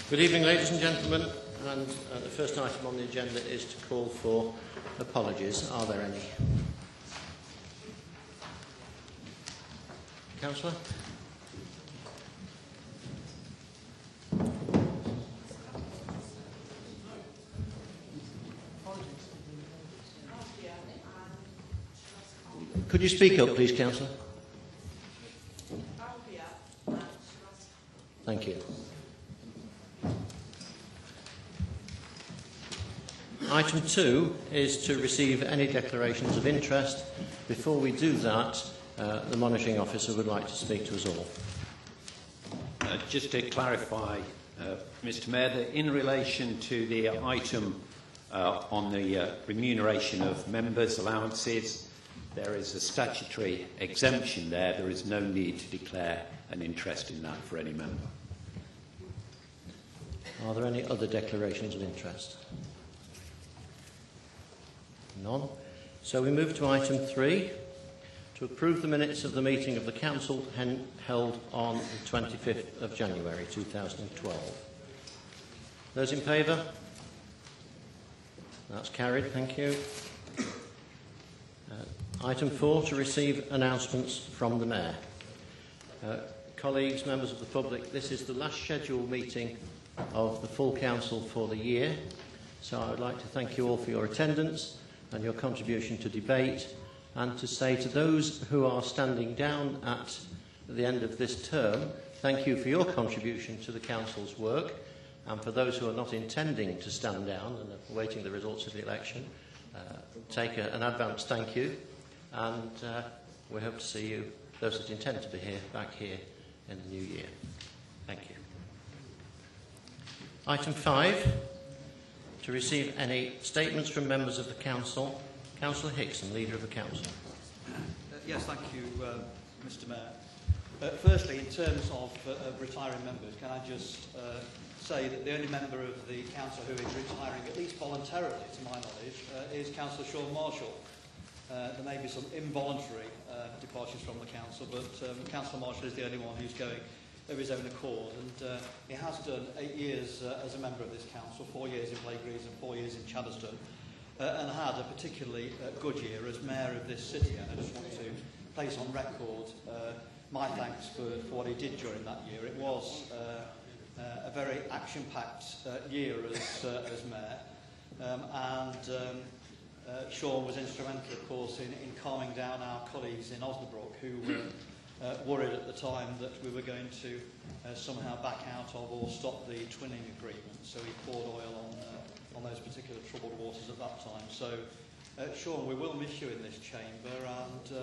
Good evening, ladies and gentlemen. And the first item on the agenda is to call for apologies. Are there any? Councillor? Could you speak up, please, Councillor? Thank you. Item 2 is to receive any declarations of interest. Before we do that, the monitoring officer would like to speak to us all. Just to clarify, Mr Mayor, that in relation to the item on the remuneration of members' allowances, there is a statutory exemption there. There is no need to declare an interest in that for any member. Are there any other declarations of interest? None. So we move to item 3, to approve the minutes of the meeting of the Council held on the 25th of January 2012. Those in favour? That's carried, thank you. Item 4, to receive announcements from the Mayor. Colleagues, members of the public, this is the last scheduled meeting of the full Council for the year, so I would like to thank you all for your attendance and your contribution to debate, and to say to those who are standing down at the end of this term, thank you for your contribution to the Council's work, and for those who are not intending to stand down and are awaiting the results of the election, take an advance thank you, and we hope to see you, those that intend to be here, back here in the new year. Thank you. Item 5, to receive any statements from members of the Council. Councillor Hickson, Leader of the Council. Yes, thank you, Mr Mayor. Firstly, in terms of retiring members, can I just say that the only member of the Council who is retiring, at least voluntarily to my knowledge, is Councillor Sean Marshall. There may be some involuntary departures from the Council, but Councillor Marshall is the only one who's going of his own accord, and he has done 8 years as a member of this Council, 4 years in Blackgreaves and 4 years in Chaddeston, and had a particularly good year as Mayor of this city. And I just want to place on record my thanks for what he did during that year. It was a very action-packed year as Mayor, Sean was instrumental, of course, in calming down our colleagues in Osnabrück who were worried at the time that we were going to somehow back out of or stop the twinning agreement. So he poured oil on those particular troubled waters at that time. So, Sean, we will miss you in this chamber, and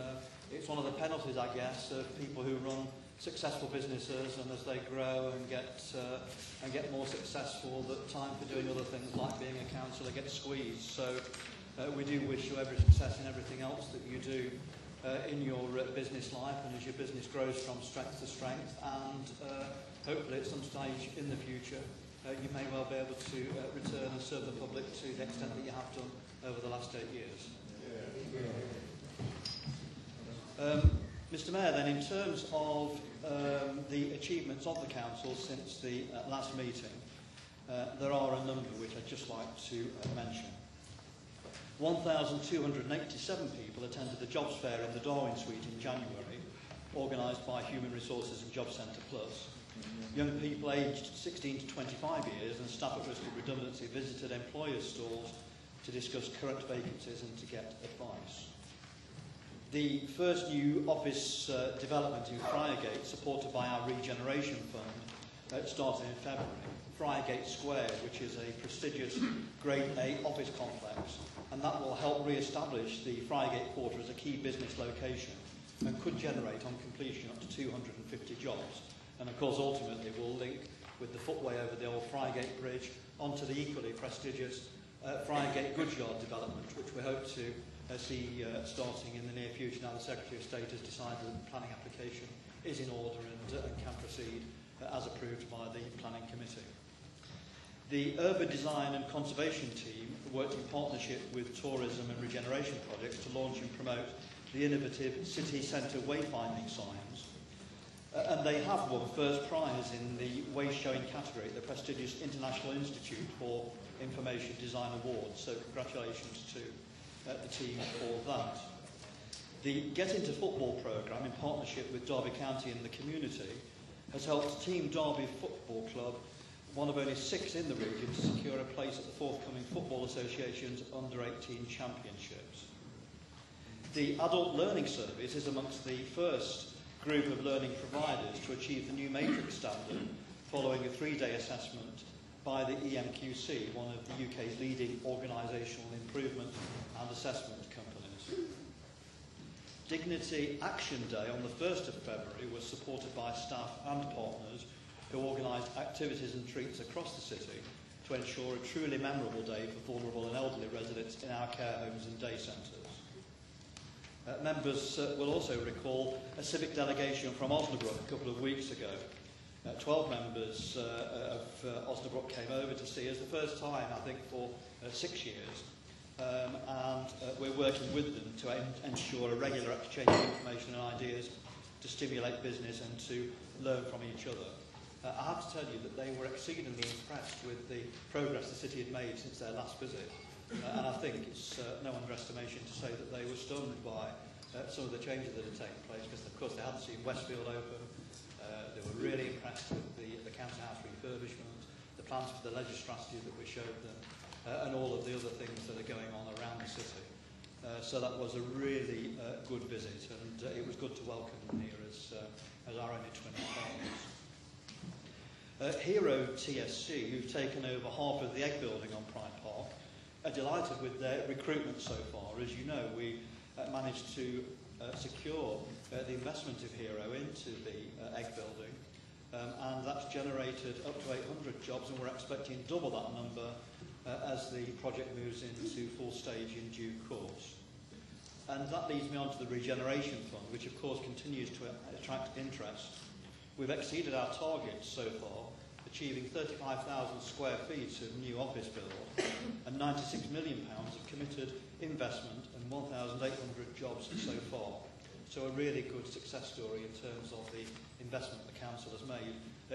it's one of the penalties, I guess, of people who run successful businesses, and as they grow and get more successful, that time for doing other things like being a councillor gets squeezed. So we do wish you every success in everything else that you do in your business life, and as your business grows from strength to strength, and hopefully at some stage in the future you may well be able to return and serve the public to the extent that you have done over the last 8 years. Mr Mayor, then, in terms of the achievements of the Council since the last meeting, there are a number which I'd just like to mention. 1,287 people attended the Jobs Fair in the Darwin Suite in January, organised by Human Resources and Job Centre Plus. Young people aged 16 to 25 years and staff at risk of redundancy visited employers' stalls to discuss current vacancies and to get advice. The first new office development in Friargate, supported by our Regeneration Fund, started in February. Friargate Square, which is a prestigious Grade A office complex, and that will help re-establish the Friargate Quarter as a key business location and could generate on completion up to 250 jobs. And of course, ultimately, will link with the footway over the old Friargate Bridge onto the equally prestigious Friargate Goodyard development, which we hope to see starting in the near future now the Secretary of State has decided that the planning application is in order and can proceed as approved by the Planning Committee. The Urban Design and Conservation team worked in partnership with Tourism and Regeneration Projects to launch and promote the innovative city centre wayfinding signs. And they have won first prize in the waste showing category at the prestigious International Institute for Information Design Awards. So congratulations to the team for that. The Get Into Football programme, in partnership with Derby County and the community, has helped Team Derby Football Club, one of only 6 in the region, to secure a place at the forthcoming Football Association's Under-18 Championships. The Adult Learning Service is amongst the first group of learning providers to achieve the new matrix standard following a 3-day assessment by the EMQC, one of the UK's leading organisational improvement and assessment companies. Dignity Action Day on the 1st of February was supported by staff and partners who organised activities and treats across the city to ensure a truly memorable day for vulnerable and elderly residents in our care homes and day centres. Members will also recall a civic delegation from Osnabrück a couple of weeks ago. 12 members of Osnabrück came over to see us, the first time, I think, for 6 years. And we're working with them to ensure a regular exchange of information and ideas to stimulate business and to learn from each other. I have to tell you that they were exceedingly impressed with the progress the city had made since their last visit. And I think it's no underestimation to say that they were stunned by some of the changes that had taken place, because of course they hadn't seen Westfield open. They were really impressed with the Council House refurbishment, the plans for the leisure strategy that we showed them, and all of the other things that are going on around the city. So that was a really good visit, and it was good to welcome them here as our only twin partners. Hero TSC, who've taken over half of the Egg Building on Pride Park, are delighted with their recruitment so far. As you know, we managed to secure the investment of Hero into the Egg Building, and that's generated up to 800 jobs, and we're expecting double that number as the project moves into full stage in due course. And that leads me on to the Regeneration Fund, which of course continues to attract interest. We've exceeded our targets so far, achieving 35,000 square feet of new office build and £96 million of committed investment and 1,800 jobs so far. So a really good success story in terms of the investment the council has made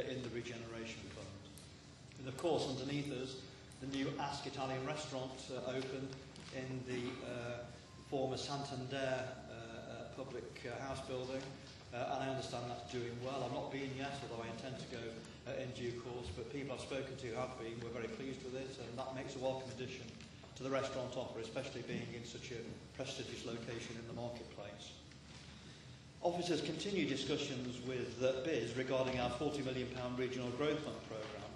in the Regeneration Fund. And of course, underneath us, the new Ask Italian restaurant opened in the former Santander public house building. And I understand that's doing well. I've not been yet, although I intend to go in due course, but people I've spoken to have been. We're very pleased with it, and that makes a welcome addition to the restaurant offer, especially being in such a prestigious location in the marketplace. Officers continue discussions with BIS regarding our £40 million Regional Growth Fund programme,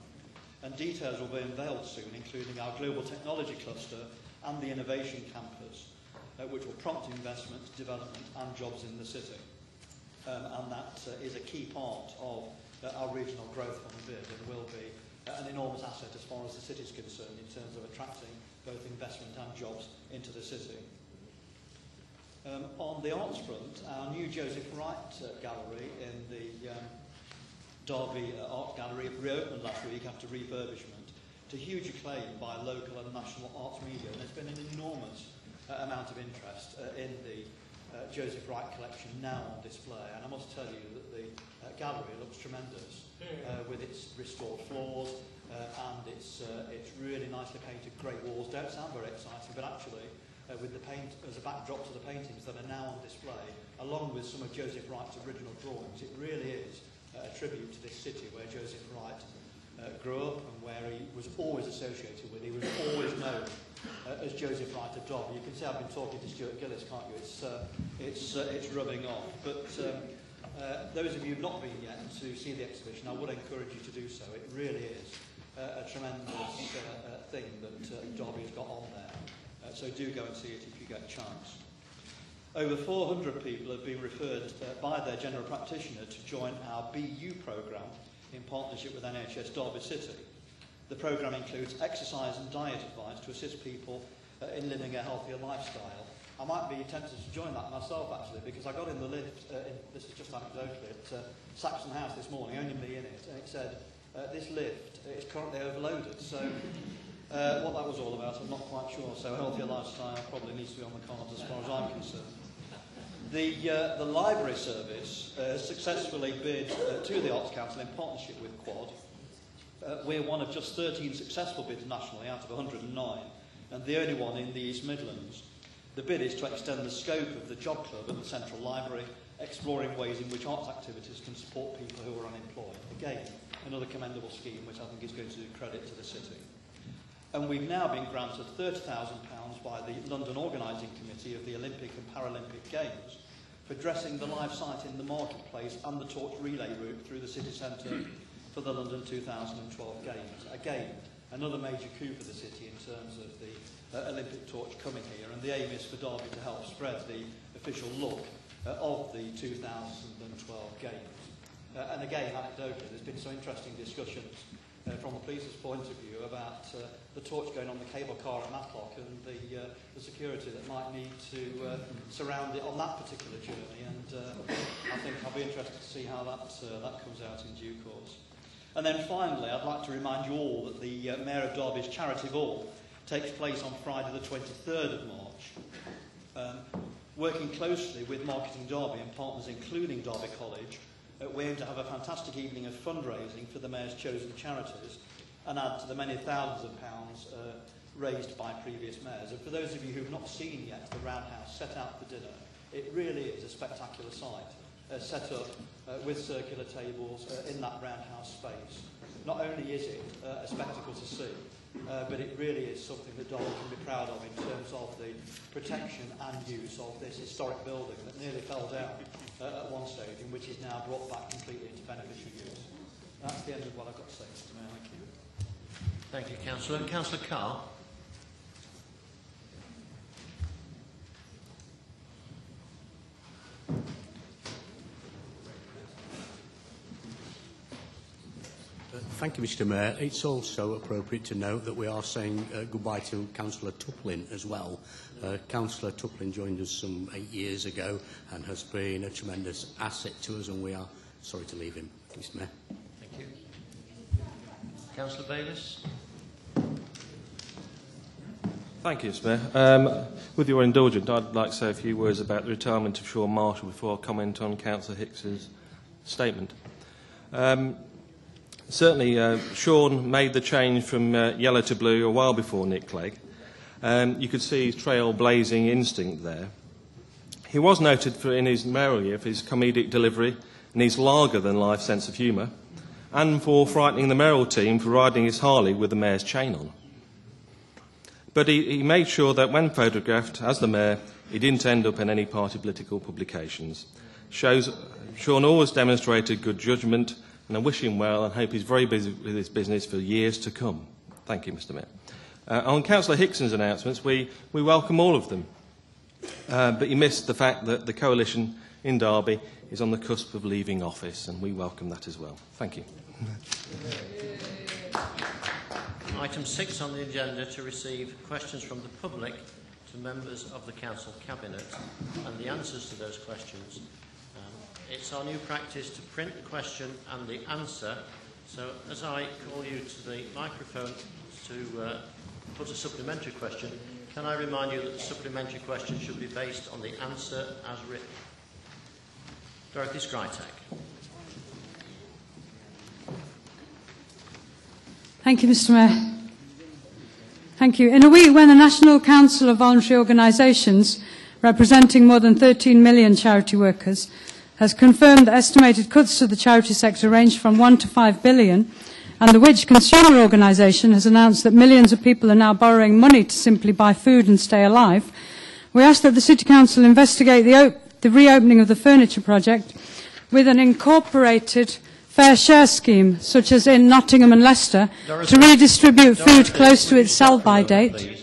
and details will be unveiled soon, including our Global Technology Cluster and the Innovation Campus, which will prompt investment, development and jobs in the city. And that is a key part of our Regional Growth Fund bid, and will be an enormous asset as far as the city is concerned in terms of attracting both investment and jobs into the city. On the arts front, our new Joseph Wright gallery in the Derby Art Gallery reopened last week after refurbishment to huge acclaim by local and national arts media, and there's been an enormous amount of interest in the Joseph Wright collection now on display, and I must tell you that the gallery looks tremendous with its restored floors and its really nicely painted grey walls. Don't sound very exciting, but actually with the paint as a backdrop to the paintings that are now on display, along with some of Joseph Wright's original drawings, it really is a tribute to this city where Joseph Wright grew up and where he was always associated with. He was always known as Joseph Wright of Derby. You can see I've been talking to Stuart Gillis, can't you? It's rubbing off. But those of you who have not been yet to see the exhibition, I would encourage you to do so. It really is a tremendous thing that Derby has got on there. So do go and see it if you get a chance. Over 400 people have been referred by their general practitioner to join our BU programme in partnership with NHS Derby City. The programme includes exercise and diet advice to assist people in living a healthier lifestyle. I might be tempted to join that myself, actually, because I got in the lift, this is just anecdotally, at Saxon House this morning, only me in it, and it said, this lift is currently overloaded. So what that was all about, I'm not quite sure. So a healthier lifestyle probably needs to be on the cards as far as I'm concerned. The library service successfully bid to the Arts Council in partnership with Quad. We're one of just 13 successful bids nationally out of 109, and the only one in the East Midlands. The bid is to extend the scope of the Job Club at the Central Library, exploring ways in which arts activities can support people who are unemployed. Again, another commendable scheme which I think is going to do credit to the city. And we've now been granted £30,000 by the London Organising Committee of the Olympic and Paralympic Games for dressing the live site in the marketplace and the torch relay route through the city centre for the London 2012 Games. Again, another major coup for the city in terms of the Olympic torch coming here, and the aim is for Derby to help spread the official look of the 2012 Games. And again, anecdotally, there's been some interesting discussions from the police's point of view about the torch going on the cable car at Matlock and the security that might need to surround it on that particular journey. And I think I'll be interested to see how that comes out in due course. And then finally, I'd like to remind you all that the Mayor of Derby's charity ball takes place on Friday the 23rd of March. Working closely with Marketing Derby and partners including Derby College, we aim to have a fantastic evening of fundraising for the Mayor's chosen charities and add to the many thousands of pounds raised by previous mayors. And for those of you who have not seen yet the Roundhouse set out for dinner, it really is a spectacular site, set up with circular tables in that Roundhouse space. Not only is it a spectacle to see, but it really is something that Derby can be proud of in terms of the protection and use of this historic building that nearly fell down at one stage and which is now brought back completely into beneficial use. That's the end of what I've got to say, Mr. Mayor. Thank you. Thank you, Councillor. Councillor Carr. Thank you, Mr. Mayor. It's also appropriate to note that we are saying goodbye to Councillor Tuplin as well. Councillor Tuplin joined us some 8 years ago and has been a tremendous asset to us, and we are sorry to leave him. Mr. Mayor. Thank you. Councillor Bayliss. Thank you, Mr. Mayor. With your indulgence, I'd like to say a few words about the retirement of Sean Marshall before I comment on Councillor Hicks's statement. Certainly, Sean made the change from yellow to blue a while before Nick Clegg. You could see his trail-blazing instinct there. He was noted in his mayoral year for his comedic delivery and his larger-than-life sense of humour, and for frightening the mayoral team for riding his Harley with the mayor's chain on. But he made sure that when photographed as the mayor, he didn't end up in any party political publications. Sean always demonstrated good judgment, and I wish him well and hope he's very busy with his business for years to come. Thank you, Mr. Mayor. On Councillor Hickson's announcements, we welcome all of them. But you missed the fact that the coalition in Derby is on the cusp of leaving office, and we welcome that as well. Thank you. Item 6 on the agenda to receive questions from the public to members of the Council Cabinet and the answers to those questions. It's our new practice to print the question and the answer, so as I call you to the microphone to put a supplementary question, can I remind you that the supplementary question should be based on the answer as written? Dorothy Skrytek. Thank you, Mr. Mayor. Thank you. In a week when the National Council of Voluntary Organisations, representing more than 13 million charity workers, has confirmed that estimated cuts to the charity sector range from 1 to 5 billion, and the Which Consumer Organisation has announced that millions of people are now borrowing money to simply buy food and stay alive, we ask that the City Council investigate the reopening of the furniture project with an incorporated fair share scheme, such as in Nottingham and Leicester, to redistribute food close to its sell-by date. Please.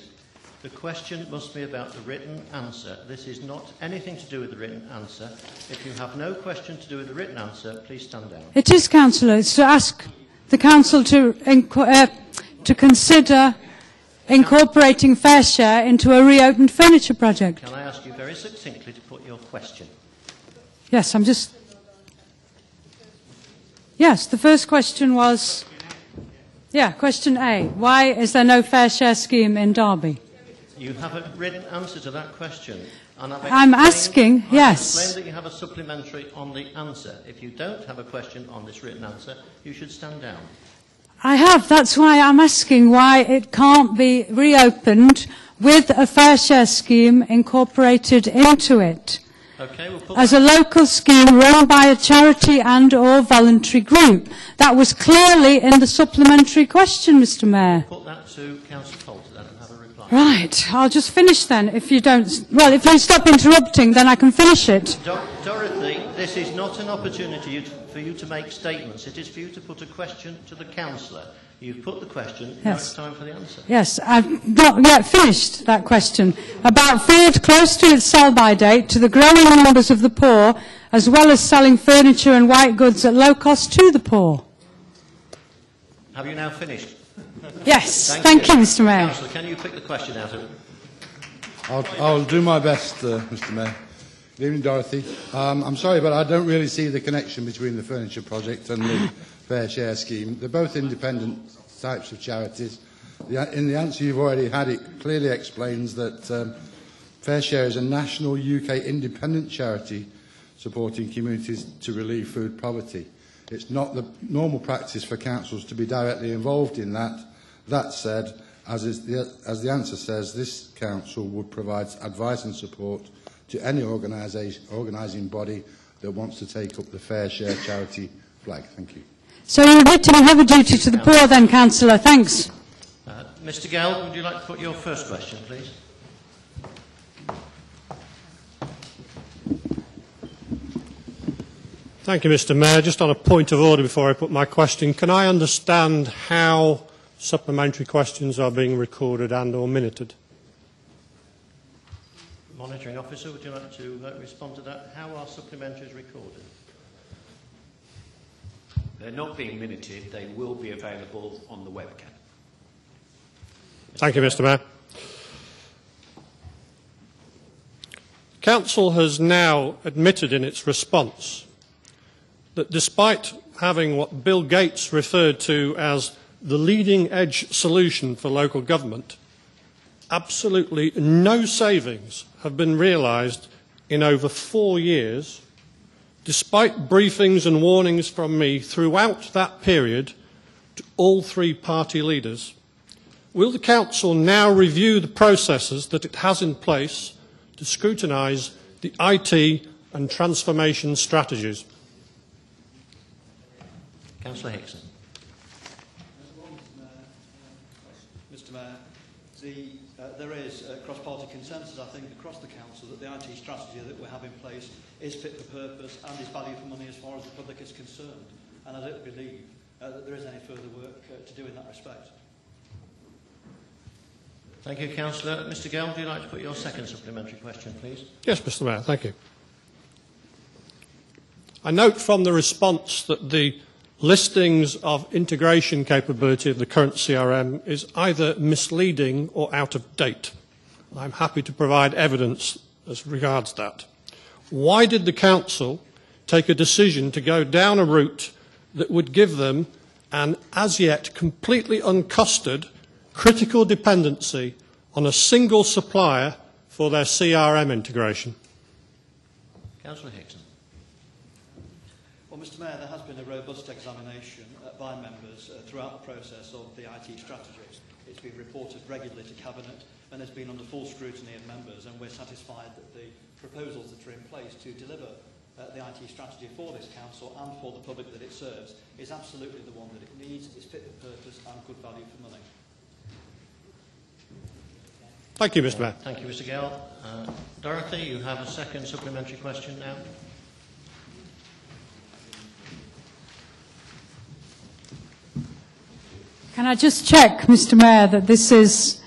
The question must be about the written answer. This is not anything to do with the written answer. If you have no question to do with the written answer, please stand down. It is, Councillor. It's to ask the Council to consider incorporating fair share into a reopened furniture project. Can I ask you very succinctly to put your question? Yes, Yes, the first question was... Yeah, question A. Why is there no fair share scheme in Derby? You have a written answer to that question. And I'm asking, yes. I've explained that you have a supplementary on the answer. If you don't have a question on this written answer, you should stand down. I have. That's why I'm asking why it can't be reopened with a fair share scheme incorporated into it. Okay, we'll put As a local scheme run by a charity and or voluntary group. That was clearly in the supplementary question, Mr. Mayor. put that to Councillor Coulter then and have a reply. Right, I'll just finish then. If you don't, well, if you stop interrupting, then I can finish it. Dorothy, this is not an opportunity for you to make statements. It is for you to put a question to the councillor. You've put the question, now it's time for the answer. Yes, I've not yet finished that question. About food close to its sell-by date to the growing numbers of the poor, as well as selling furniture and white goods at low cost to the poor. Have you now finished? Yes, thank you, Mr. Mayor. Councillor, can you pick the question out of... I'll do my best, Mr. Mayor. Good evening, Dorothy. I'm sorry, but I don't really see the connection between the furniture project and the fair share scheme. They're both independent types of charities. In the answer you've already had, it clearly explains that Fair Share is a national UK independent charity supporting communities to relieve food poverty. It's not the normal practice for councils to be directly involved in that. That said, as the answer says, this council would provide advice and support to any organising body that wants to take up the Fair Share charity flag. Thank you. So you admit to have a duty to the poor then, Councillor. Thanks. Mr Gell, would you like to put your first question, please? Thank you, Mr. Mayor. Just on a point of order before I put my question, can I understand how supplementary questions are being recorded and or minuted? Monitoring officer, would you like to respond to that? How are supplementaries recorded? They're not being minuted. They will be available on the webcam. Thank you, Mr. Mayor. Council has now admitted in its response that despite having what Bill Gates referred to as the leading edge solution for local government, absolutely no savings have been realised in over 4 years, despite briefings and warnings from me throughout that period to all three party leaders. Will the Council now review the processes that it has in place to scrutinise the IT and transformation strategies? Councillor Hickson. Mr Mayor, there is cross-party consensus, I think, across the Council that the IT strategy that we have in place is fit for purpose and is value for money as far as the public is concerned. And I don't believe that there is any further work to do in that respect. Thank you, Councillor. Mr Gell, would you like to put your second supplementary question, please? Yes, Mr. Mayor, thank you. I note from the response that the listings of integration capability of the current CRM is either misleading or out of date. I'm happy to provide evidence as regards that. Why did the Council take a decision to go down a route that would give them an as yet completely uncosted critical dependency on a single supplier for their CRM integration? Councillor Hickson. Well, Mr Mayor, there has been a robust examination by members throughout the process of the IT strategy. It's been reported regularly to Cabinet and has been under full scrutiny of members, and we're satisfied that the proposals that are in place to deliver the IT strategy for this Council and for the public that it serves is absolutely the one that it needs, is fit for purpose and good value for money. Thank you, Mr. Mayor. Thank you, Mr Gell. Dorothy, you have a second supplementary question now. Can I just check, Mr. Mayor, that this is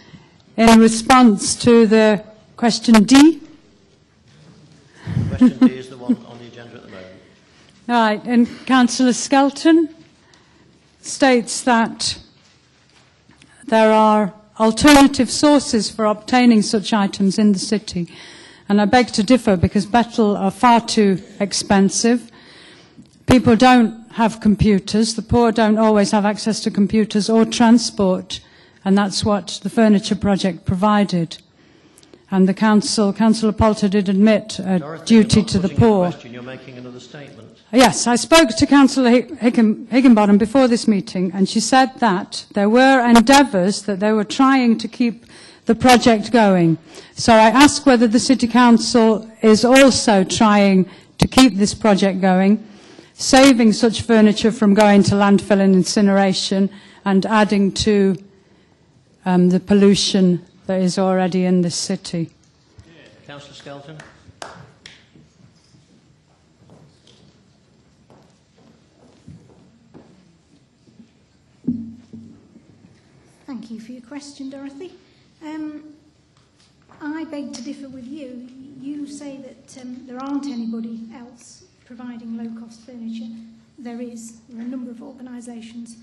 in response to the question D? Question D is the one on the agenda at the moment. Right, and Councillor Skelton states that there are alternative sources for obtaining such items in the city. And I beg to differ because Bettle are far too expensive. People don't have computers. The poor don't always have access to computers or transport. And that's what the furniture project provided. And the Councillor Poulter did admit a Dorothy, duty you're not to the putting a poor. question, you're making another statement. Yes, I spoke to Councillor Higginbottom before this meeting, and she said that there were endeavours that they were trying to keep the project going. So I asked whether the City Council is also trying to keep this project going, saving such furniture from going to landfill and incineration and adding to the pollution that is already in this city. Councillor Skelton. Thank you for your question, Dorothy. I beg to differ with you. You say that there aren't anybody else providing low-cost furniture. There is. There are a number of organisations.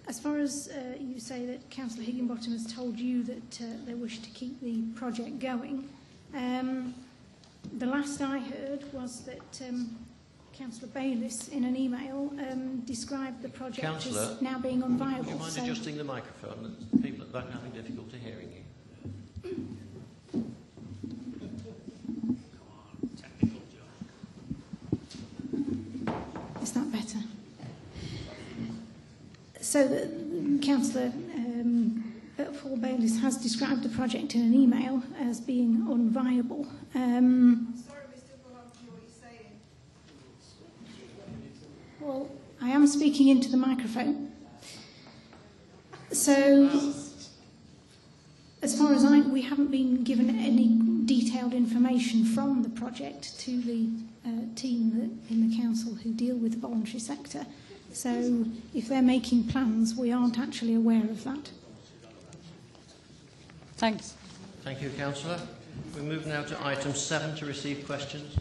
As far as you say that Councillor Higginbottom has told you that they wish to keep the project going, the last I heard was that Councillor Bayliss, in an email, described the project as now being unviable. Do you mind adjusting the microphone? People at the back are having difficulty hearing you. Is that better? So Councillor Paul Bayliss has described the project in an email as being unviable. I'm sorry, we still don't know what you're saying. Well, I am speaking into the microphone. So, as far as we haven't been given any detailed information from the project to the team in the council who deal with the voluntary sector. So, if they're making plans, we aren't actually aware of that. Thanks. Thank you, Councillor. We move now to item 7 to receive questions.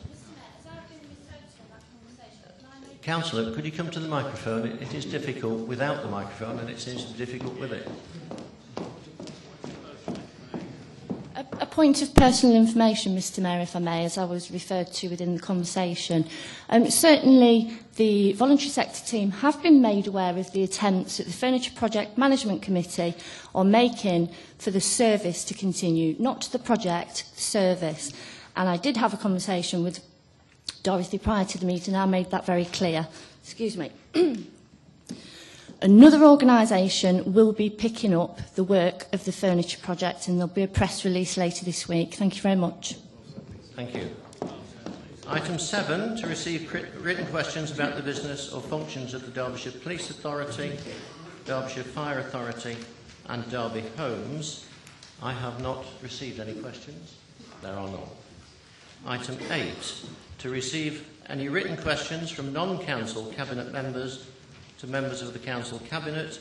Councillor, could you come to the microphone? It is difficult without the microphone, and it seems to be difficult with it. A point of personal information, Mr Mayor, if I may, as I was referred to within the conversation. Certainly, the voluntary sector team have been made aware of the attempts that the Furniture Project Management Committee are making for the service to continue, not the project, service. And I did have a conversation with Dorothy prior to the meeting, and I made that very clear. Excuse me. Another organisation will be picking up the work of the furniture project, and there'll be a press release later this week. Thank you very much. Thank you. Item 7, to receive written questions about the business or functions of the Derbyshire Police Authority, Derbyshire Fire Authority and Derby Homes. I have not received any questions. There are none. Item 8, to receive any written questions from non-council cabinet members to members of the Council Cabinet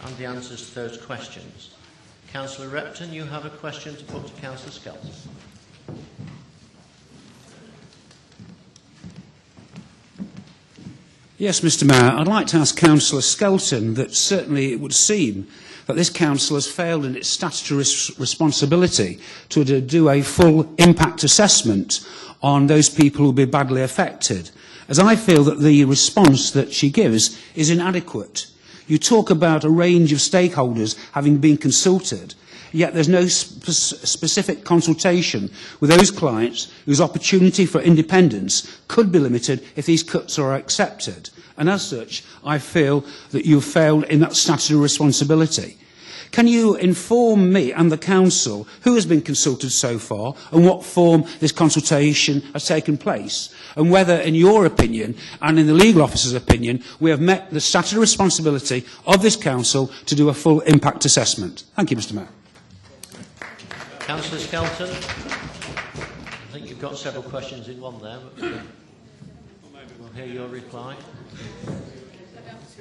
and the answers to those questions. Councillor Repton, you have a question to put to Councillor Skelton. Yes, Mr Mayor, I'd like to ask Councillor Skelton that certainly it would seem that this council has failed in its statutory responsibility to do a full impact assessment on those people who will be badly affected, as I feel that the response that she gives is inadequate. You talk about a range of stakeholders having been consulted, yet there's no specific consultation with those clients whose opportunity for independence could be limited if these cuts are accepted. And as such, I feel that you've failed in that statutory responsibility. Can you inform me and the Council who has been consulted so far and what form this consultation has taken place, and whether, in your opinion and in the legal officer's opinion, we have met the statutory responsibility of this Council to do a full impact assessment? Thank you, Mr Mayor. Councillor Skelton, I think you've got several questions in one there, but we'll hear your reply.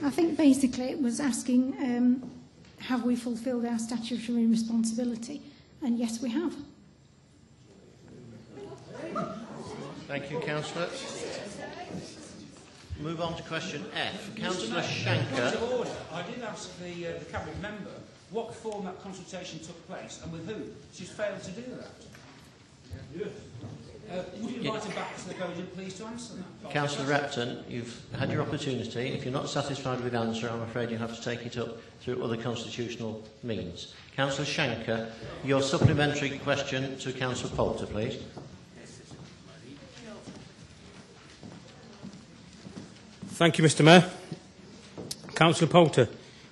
I think basically it was asking, have we fulfilled our statutory responsibility? And yes, we have. Thank you, Councillor. Move on to question F. Councillor Shanker. I did ask the Cabinet member what form that consultation took place and with who. She's failed to do that. Would you invite him back to the podium, please, to answer that? Councillor Repton, you've had your opportunity. If you're not satisfied with the answer, I'm afraid you have to take it up through other constitutional means. Councillor Shanker, your supplementary question to Councillor Poulter, please. Thank you, Mr Mayor. Councillor Poulter,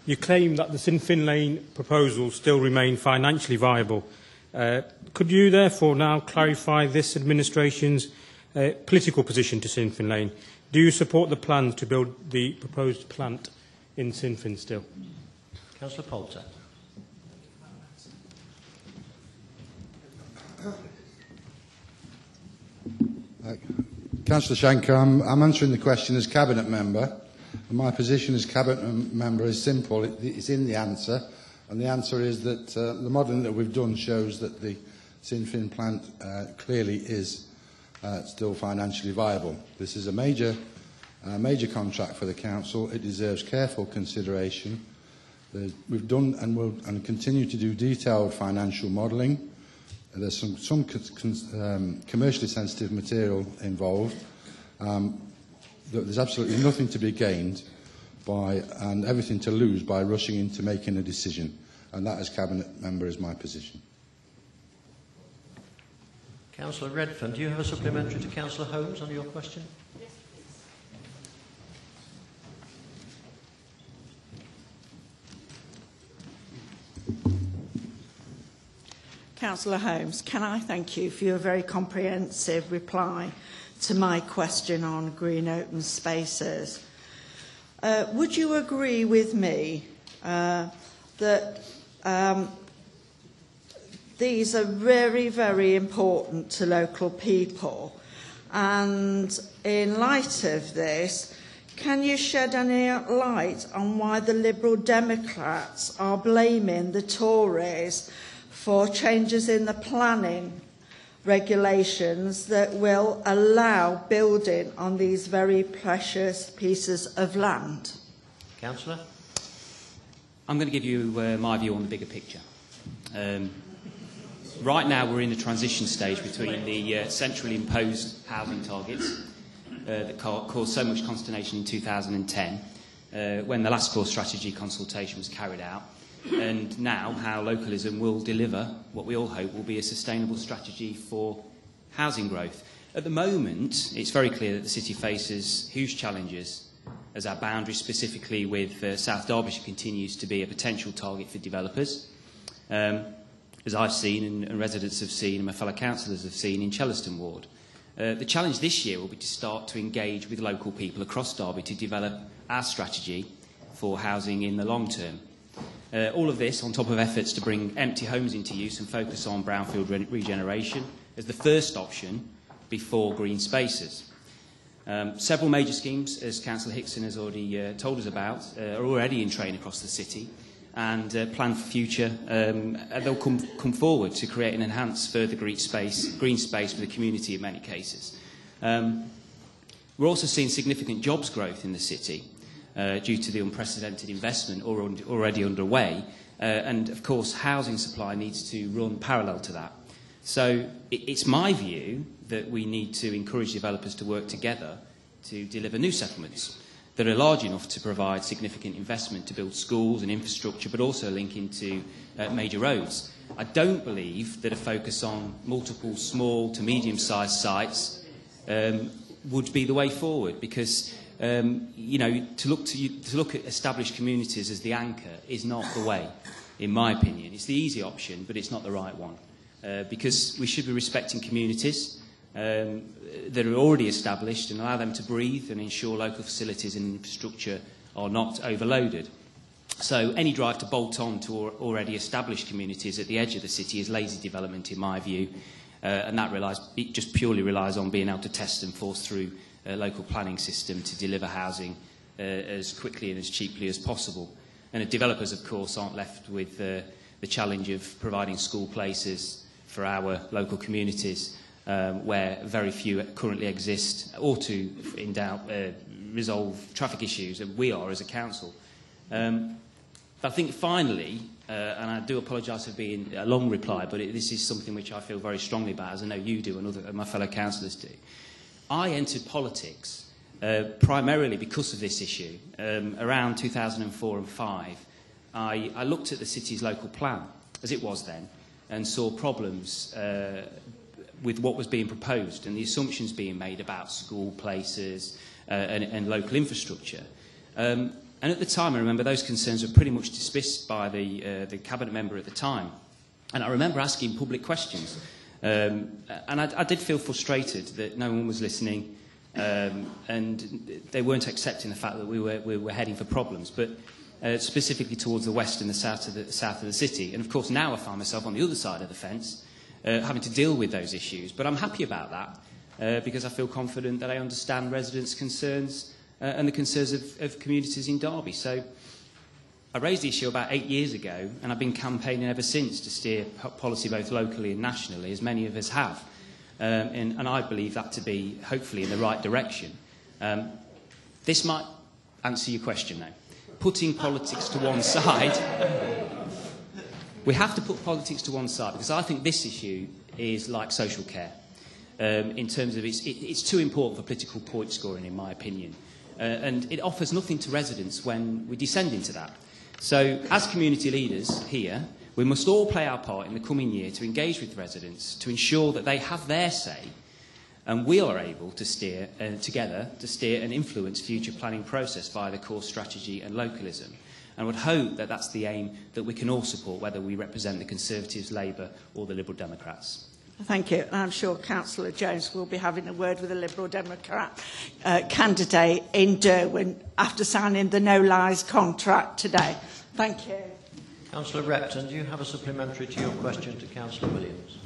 you claim that the Sinn Féin Lane proposals still remain financially viable. Could you therefore now clarify this administration's political position to Sinn Féin Lane? Do you support the plans to build the proposed plant in Sinn Féin still? Councillor Poulter. Councillor Shanker, I'm answering the question as Cabinet Member. And my position as Cabinet Member is simple. It's in the answer. And the answer is that the modelling that we've done shows that the Sinn Féin plant clearly is still financially viable. This is a major contract for the Council. It deserves careful consideration. We've done and will continue to do detailed financial modelling. There's some commercially sensitive material involved. There's absolutely nothing to be gained by and everything to lose by rushing into making a decision. And that, as Cabinet Member, is my position. Councillor Redfern, do you have a supplementary to Councillor Holmes on your question? Yes, please. Councillor Holmes, can I thank you for your very comprehensive reply to my question on green open spaces. Would you agree with me that these are very, very important to local people? And in light of this, can you shed any light on why the Liberal Democrats are blaming the Tories for changes in the planning regulations that will allow building on these very precious pieces of land? Councillor? I'm going to give you my view on the bigger picture. Right now we're in a transition stage between the centrally imposed housing targets that caused so much consternation in 2010 when the last core strategy consultation was carried out, and now how localism will deliver what we all hope will be a sustainable strategy for housing growth. At the moment, it's very clear that the city faces huge challenges as our boundary, specifically with South Derbyshire, continues to be a potential target for developers. As I've seen and residents have seen and my fellow councillors have seen in Chellaston Ward. The challenge this year will be to start to engage with local people across Derby to develop our strategy for housing in the long term. All of this on top of efforts to bring empty homes into use and focus on brownfield regeneration as the first option before green spaces. Several major schemes, as Councillor Hickson has already told us about, are already in train across the city and plan for future. They'll come forward to create and enhance further green space for the community in many cases. We're also seeing significant jobs growth in the city. Due to the unprecedented investment already underway. And, of course, housing supply needs to run parallel to that. So it's my view that we need to encourage developers to work together to deliver new settlements that are large enough to provide significant investment to build schools and infrastructure, but also link into major roads. I don't believe that a focus on multiple small to medium-sized sites would be the way forward, because to look at established communities as the anchor is not the way, in my opinion. It's the easy option, but it's not the right one. Because we should be respecting communities that are already established and allow them to breathe and ensure local facilities and infrastructure are not overloaded. So any drive to bolt on to already established communities at the edge of the city is lazy development, in my view, and it just purely relies on being able to test and force through a local planning system to deliver housing as quickly and as cheaply as possible. And the developers, of course, aren't left with the challenge of providing school places for our local communities where very few currently exist, or to, in doubt, resolve traffic issues, and we are as a council. But I think finally, and I do apologise for being a long reply, but this is something which I feel very strongly about, as I know you do and other my fellow councillors do. I entered politics primarily because of this issue. Around 2004 and 2005, I looked at the city's local plan, as it was then, and saw problems with what was being proposed and the assumptions being made about school places and local infrastructure. And at the time, I remember those concerns were pretty much dismissed by the cabinet member at the time. And I remember asking public questions. And I did feel frustrated that no one was listening and they weren't accepting the fact that we were heading for problems, but specifically towards the west and the south of the city. And of course, now I find myself on the other side of the fence, having to deal with those issues. But I'm happy about that because I feel confident that I understand residents' concerns and the concerns of communities in Derby. So I raised the issue about 8 years ago, and I've been campaigning ever since to steer policy both locally and nationally, as many of us have. And I believe that to be, hopefully, in the right direction. This might answer your question, though. Putting politics to one side, we have to put politics to one side, because I think this issue is like social care. In terms of it's too important for political point scoring, in my opinion. And it offers nothing to residents when we descend into that. So, as community leaders here, we must all play our part in the coming year to engage with residents, to ensure that they have their say, and we are able to steer, together, to steer and influence future planning process via the core strategy and localism. And I would hope that that's the aim that we can all support, whether we represent the Conservatives, Labour or the Liberal Democrats. Thank you. I'm sure Councillor Jones will be having a word with the Liberal Democrat candidate in Derwent after signing the No Lies contract today. Thank you. Councillor Repton, do you have a supplementary to your question to Councillor Williams?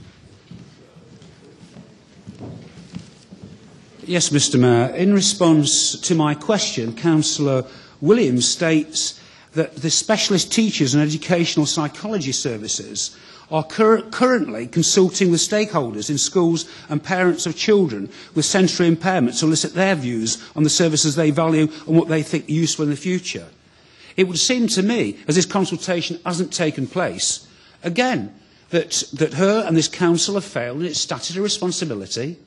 Yes, Mr Mayor. In response to my question, Councillor Williams states that the specialist teachers and educational psychology services are currently consulting with stakeholders in schools and parents of children with sensory impairments to elicit their views on the services they value and what they think useful in the future. It would seem to me, as this consultation hasn't taken place, again, that her and this council have failed in its statutory responsibility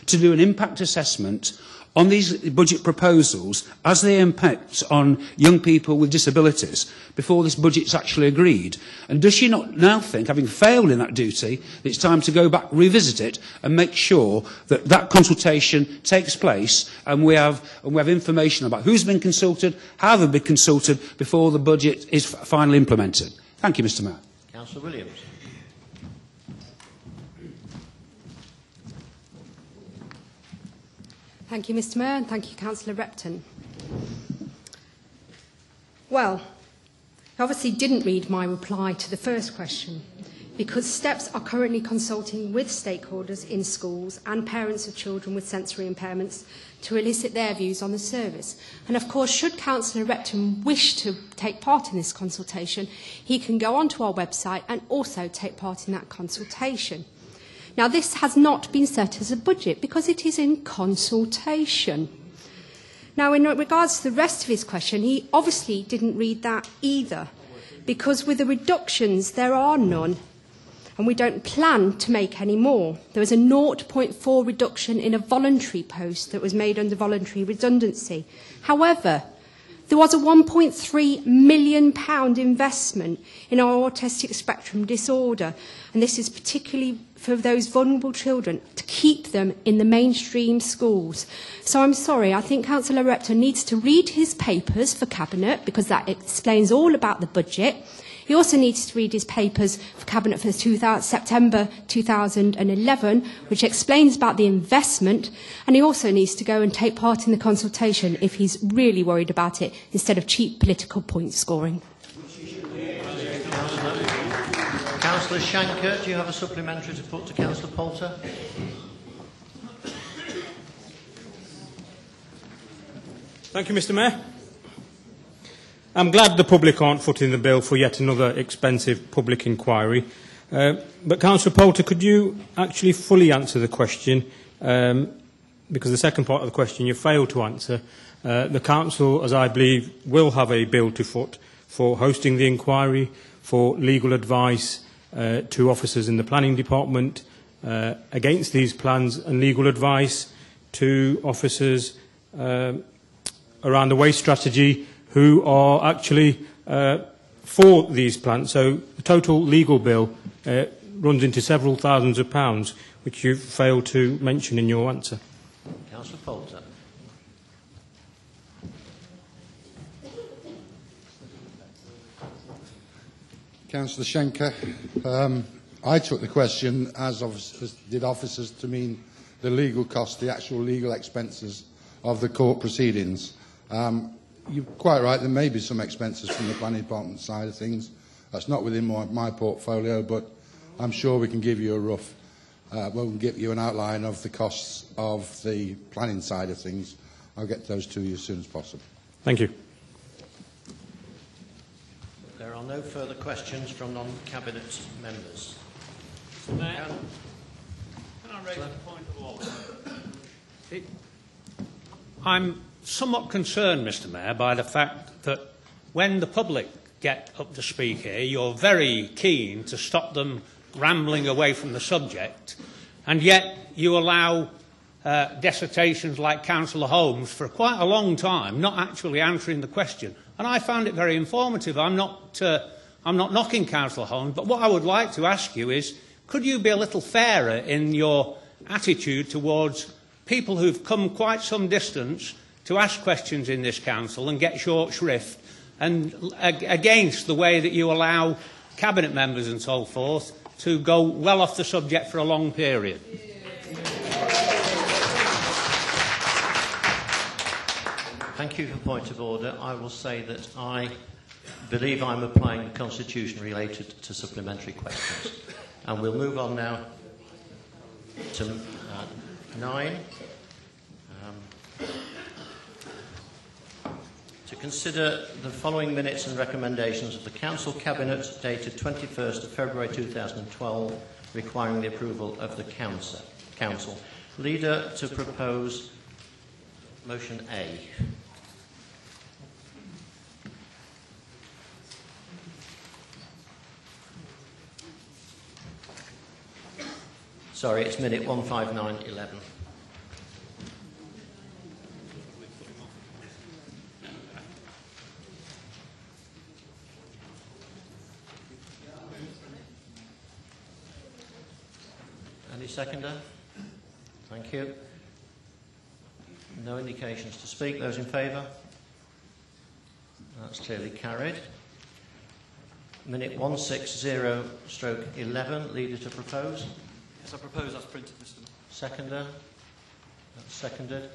to do an impact assessment on these budget proposals as they impact on young people with disabilities before this budget is actually agreed. And does she not now think, having failed in that duty, that it's time to go back, revisit it and make sure that that consultation takes place and we have information about who's been consulted, how they've been consulted before the budget is finally implemented? Thank you, Mr Mayor. Councillor Williams. Thank you, Mr Mayor, and thank you, Councillor Repton. Well, I obviously didn't read my reply to the first question, because STEPS are currently consulting with stakeholders in schools and parents of children with sensory impairments to elicit their views on the service. And of course, should Councillor Repton wish to take part in this consultation, he can go onto our website and also take part in that consultation. Now, this has not been set as a budget because it is in consultation. Now, in regards to the rest of his question, he obviously didn't read that either, because with the reductions, there are none, and we don't plan to make any more. There was a 0.4 reduction in a voluntary post that was made under voluntary redundancy. However, there was a £1.3 million investment in our autistic spectrum disorder, and this is particularly for those vulnerable children, to keep them in the mainstream schools. So I'm sorry, I think Councillor Repton needs to read his papers for Cabinet, because that explains all about the budget. He also needs to read his papers for Cabinet for September 2011, which explains about the investment, and he also needs to go and take part in the consultation if he's really worried about it, instead of cheap political point scoring. Councillor Shanker, do you have a supplementary to put to Councillor Poulter? Thank you, Mr Mayor. I'm glad the public aren't footing the bill for yet another expensive public inquiry. But Councillor Poulter, could you actually fully answer the question? Because the second part of the question you failed to answer. The Council, as I believe, will have a bill to foot for hosting the inquiry, for legal advice to officers in the planning department against these plans, and legal advice to officers around the waste strategy who are actually for these plans. So the total legal bill runs into several thousands of pounds, which you've failed to mention in your answer. Councillor Poulter. Councillor Schenker, I took the question, as did officers, to mean the legal cost, the actual legal expenses of the court proceedings. You're quite right, there may be some expenses from the planning department side of things. That's not within my portfolio, but I'm sure we can give you a rough, we'll give you an outline of the costs of the planning side of things. I'll get those to you as soon as possible. Thank you. There are no further questions from non-cabinet members. Mayor, can I raise a point of order? I'm somewhat concerned, Mr. Mayor, by the fact that when the public get up to speak here, you're very keen to stop them rambling away from the subject, and yet you allow dissertations like Councillor Holmes for quite a long time not actually answering the question. And I found it very informative. I'm not knocking Councillor Holmes, but what I would like to ask you is, could you be a little fairer in your attitude towards people who've come quite some distance to ask questions in this council and get short shrift, and against the way that you allow cabinet members and so forth to go well off the subject for a long period? Thank you for point of order. I will say that I believe I'm applying the Constitution related to supplementary questions. And we'll move on now to 9. To consider the following minutes and recommendations of the Council Cabinet dated 21st of February 2012, requiring the approval of the Council. Leader to propose motion A. Sorry, it's minute 15911. Any seconder? Thank you. No indications to speak. Those in favour? That's clearly carried. Minute 160/11. Leader to propose. Yes, I propose as printed, Mr. Mayor. Seconder? That's seconded.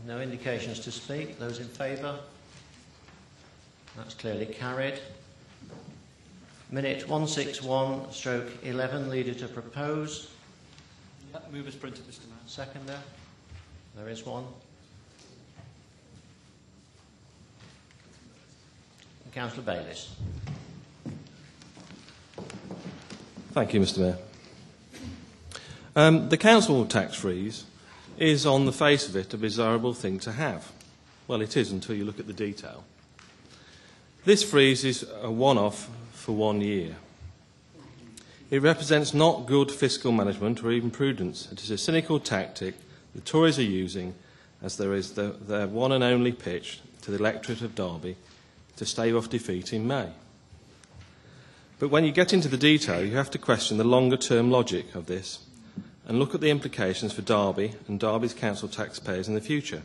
No indications to speak. Those in favour? That's clearly carried. Minute 161/11. Leader to propose. Move as printed, Mr. Mayor. Seconder? There is one. Councillor Bayliss. Thank you, Mr. Mayor. The council tax freeze is, on the face of it, a desirable thing to have. Well, it is until you look at the detail. This freeze is a one-off for 1 year. It represents not good fiscal management or even prudence. It is a cynical tactic the Tories are using as there is their one and only pitch to the electorate of Derby to stave off defeat in May. But when you get into the detail, you have to question the longer-term logic of this and look at the implications for Derby and Derby's council taxpayers in the future.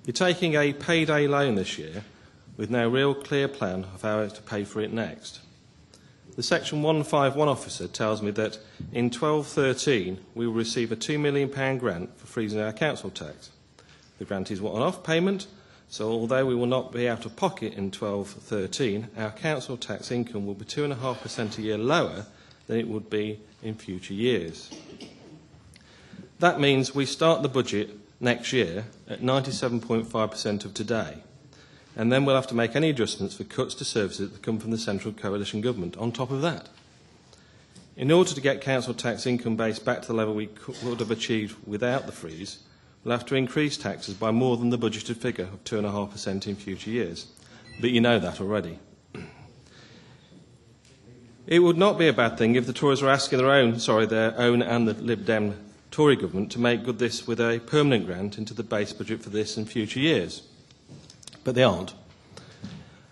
You're taking a payday loan this year with no real clear plan of how to pay for it next. The Section 151 officer tells me that in 12-13 we will receive a £2 million grant for freezing our council tax. The grant is one-off payment, so although we will not be out of pocket in 12-13, our council tax income will be 2.5% a year lower than it would be in future years. That means we start the budget next year at 97.5% of today, and then we'll have to make any adjustments for cuts to services that come from the central coalition government on top of that. In order to get council tax income base back to the level we would have achieved without the freeze, we'll have to increase taxes by more than the budgeted figure of 2.5% in future years. but you know that already. It would not be a bad thing if the Tories were asking their own and the Lib Dem Tory government to make good this with a permanent grant into the base budget for this and future years. But they aren't.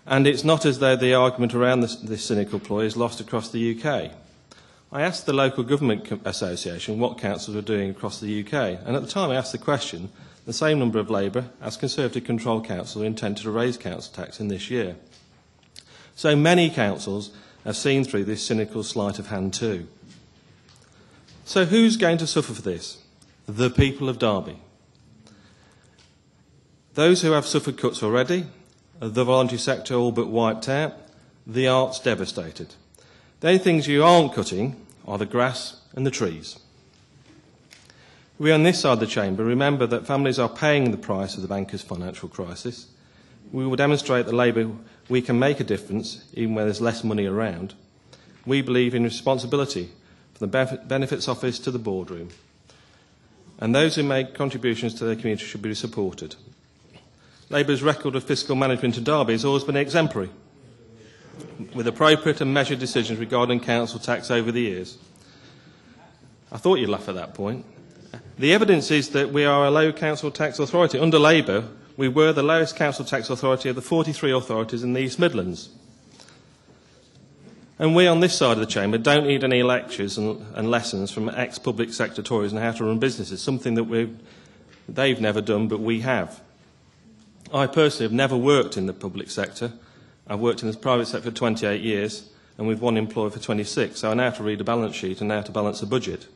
And it's not as though the argument around this cynical ploy is lost across the UK. I asked the Local Government Association what councils were doing across the UK, and at the time I asked the question, the same number of Labour as Conservative-controlled councils are intended to raise council tax in this year. So many councils have seen through this cynical sleight of hand too. So who's going to suffer for this? The people of Derby. Those who have suffered cuts already, the voluntary sector all but wiped out, the arts devastated. The only things you aren't cutting are the grass and the trees. We on this side of the chamber remember that families are paying the price of the bankers' financial crisis. We will demonstrate that Labour, we can make a difference even where there's less money around. We believe in responsibility from the Benefits Office to the boardroom. And those who make contributions to their community should be supported. Labour's record of fiscal management in Derby has always been exemplary, with appropriate and measured decisions regarding council tax over the years. I thought you'd laugh at that point. The evidence is that we are a low council tax authority. Under Labour, we were the lowest council tax authority of the 43 authorities in the East Midlands. And we on this side of the chamber don't need any lectures and lessons from ex-public sector Tories on how to run businesses, something that they've never done, but we have. I personally have never worked in the public sector. I've worked in the private sector for 28 years, and with one employee for 26, so I know how to read a balance sheet and know how to balance a budget.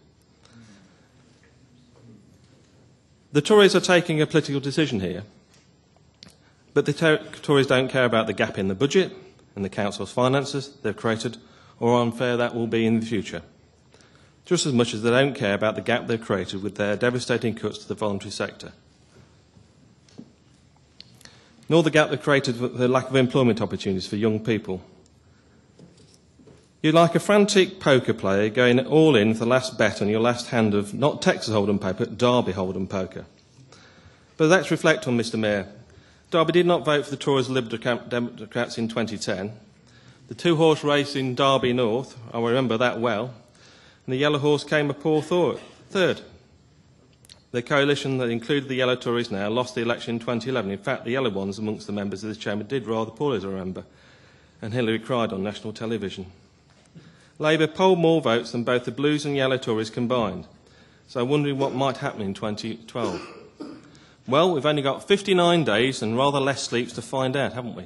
The Tories are taking a political decision here, but the Tories don't care about the gap in the budget and the council's finances they've created, or how unfair that will be in the future, just as much as they don't care about the gap they've created with their devastating cuts to the voluntary sector, nor the gap they've created with the lack of employment opportunities for young people. You're like a frantic poker player going all in for the last bet on your last hand of not Texas Hold'em poker, but Derby Hold'em poker. But let's reflect on Mr Mayor. Derby did not vote for the Tories and Liberal Democrats in 2010. The two-horse race in Derby North, I remember that well, and the Yellow Horse came a poor third. The coalition that included the Yellow Tories now lost the election in 2011. In fact, the Yellow ones amongst the members of this chamber did rather poorly, as I remember, and Hillary cried on national television. Labour polled more votes than both the Blues and Yellow Tories combined, so I'm wondering what might happen in 2012. Well, we've only got 59 days and rather less sleeps to find out, haven't we?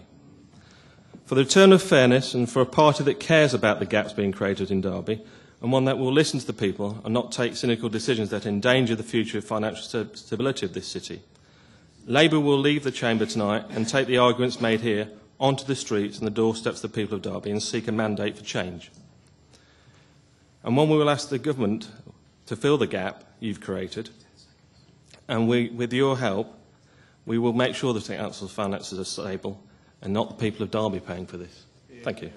For the return of fairness and for a party that cares about the gaps being created in Derby, and one that will listen to the people and not take cynical decisions that endanger the future financial stability of this city, Labour will leave the chamber tonight and take the arguments made here onto the streets and the doorsteps of the people of Derby and seek a mandate for change. And one we will ask the government to fill the gap you've created, and with your help, we will make sure that the council's finances are stable and not the people of Derby paying for this. Thank you.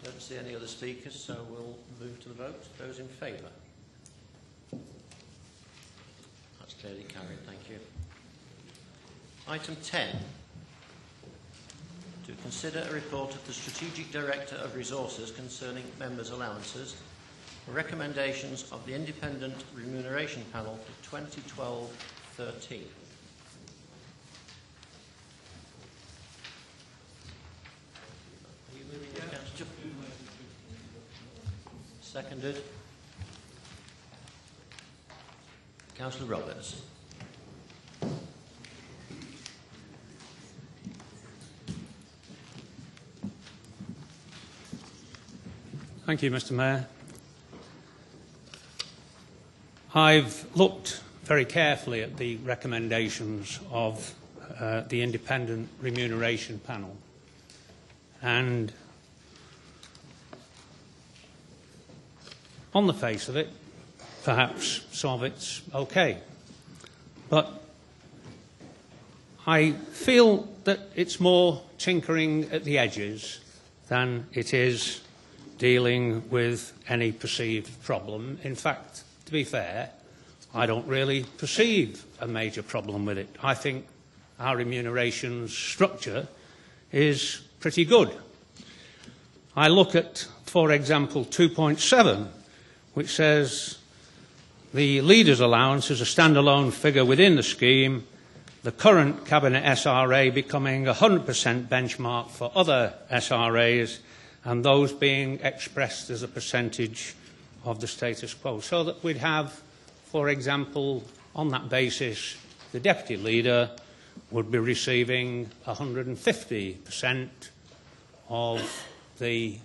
Don't see any other speakers, so we'll move to the vote. Those in favour? That's clearly carried. Thank you. Item 10, to consider a report of the Strategic Director of Resources concerning members' allowances, recommendations of the Independent Remuneration Panel for 2012-13. Are you moving this, Councillor? Seconded. Councillor Roberts. Thank you, Mr Mayor. I've looked very carefully at the recommendations of the Independent Remuneration Panel, and on the face of it, perhaps some of it's okay. But I feel that it's more tinkering at the edges than it is dealing with any perceived problem. In fact, to be fair, I don't really perceive a major problem with it. I think our remuneration structure is pretty good. I look at, for example, 2.7, which says the leader's allowance is a standalone figure within the scheme, the current Cabinet SRA becoming 100% benchmark for other SRAs, and those being expressed as a percentage of the status quo. So that we'd have, for example, on that basis, the Deputy Leader would be receiving 150% of the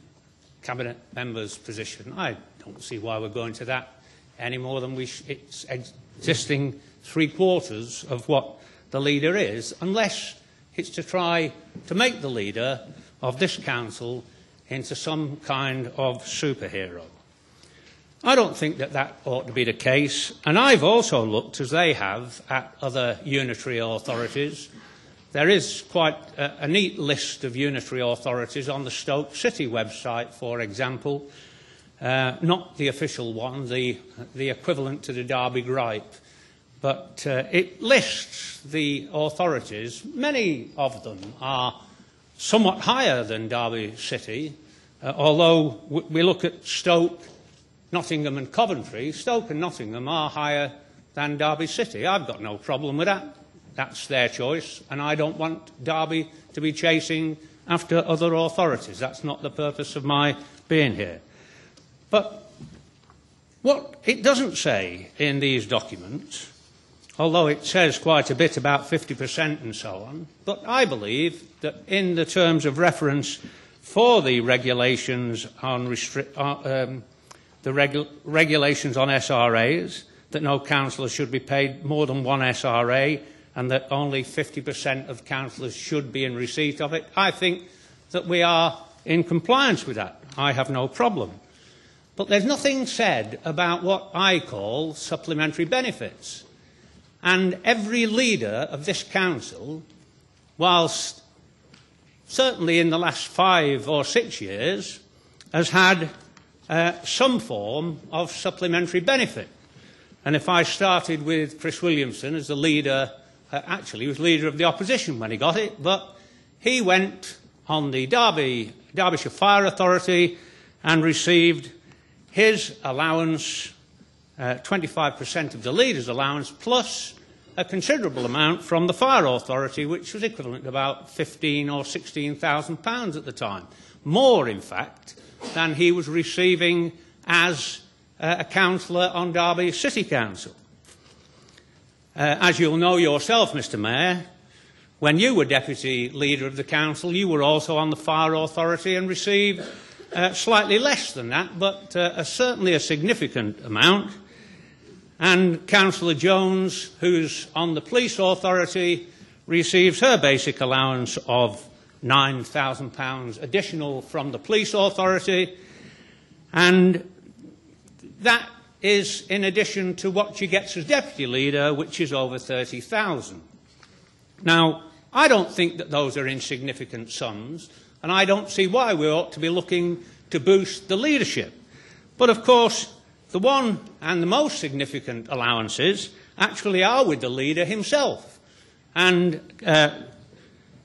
Cabinet member's position. I don't see why we're going to that any more than it's existing 3/4 of what the Leader is, unless it's to try to make the Leader of this Council into some kind of superhero. I don't think that that ought to be the case, and I've also looked, as they have, at other unitary authorities. There is quite a neat list of unitary authorities on the Stoke City website, for example, not the official one, the equivalent to the Derby Gripe, but it lists the authorities. Many of them are somewhat higher than Derby City, although we look at Stoke, Nottingham and Coventry. Stoke and Nottingham are higher than Derby City. I've got no problem with that. That's their choice, and I don't want Derby to be chasing after other authorities. That's not the purpose of my being here. But what it doesn't say in these documents, although it says quite a bit about 50% and so on, but I believe that in the terms of reference for the regulations on regulations on SRAs, that no councillor should be paid more than one SRA and that only 50% of councillors should be in receipt of it, I think that we are in compliance with that. I have no problem. But there's nothing said about what I call supplementary benefits. And every leader of this council, whilst certainly in the last 5 or 6 years, has had some form of supplementary benefit. And if I started with Chris Williamson as the leader, actually he was leader of the opposition when he got it, but he went on the Derbyshire Fire Authority and received his allowance, 25% of the leader's allowance, plus a considerable amount from the Fire Authority, which was equivalent to about £15,000 or £16,000 at the time. More, in fact, than he was receiving as a councillor on Derby City Council. As you'll know yourself, Mr Mayor, when you were Deputy Leader of the Council, you were also on the Fire Authority and received slightly less than that, but certainly a significant amount. And Councillor Jones, who's on the Police Authority, receives her basic allowance of £9,000 additional from the Police Authority, and that is in addition to what she gets as Deputy Leader, which is over £30,000. Now, I don't think that those are insignificant sums, and I don't see why we ought to be looking to boost the leadership. But of course, the one and the most significant allowances actually are with the leader himself. And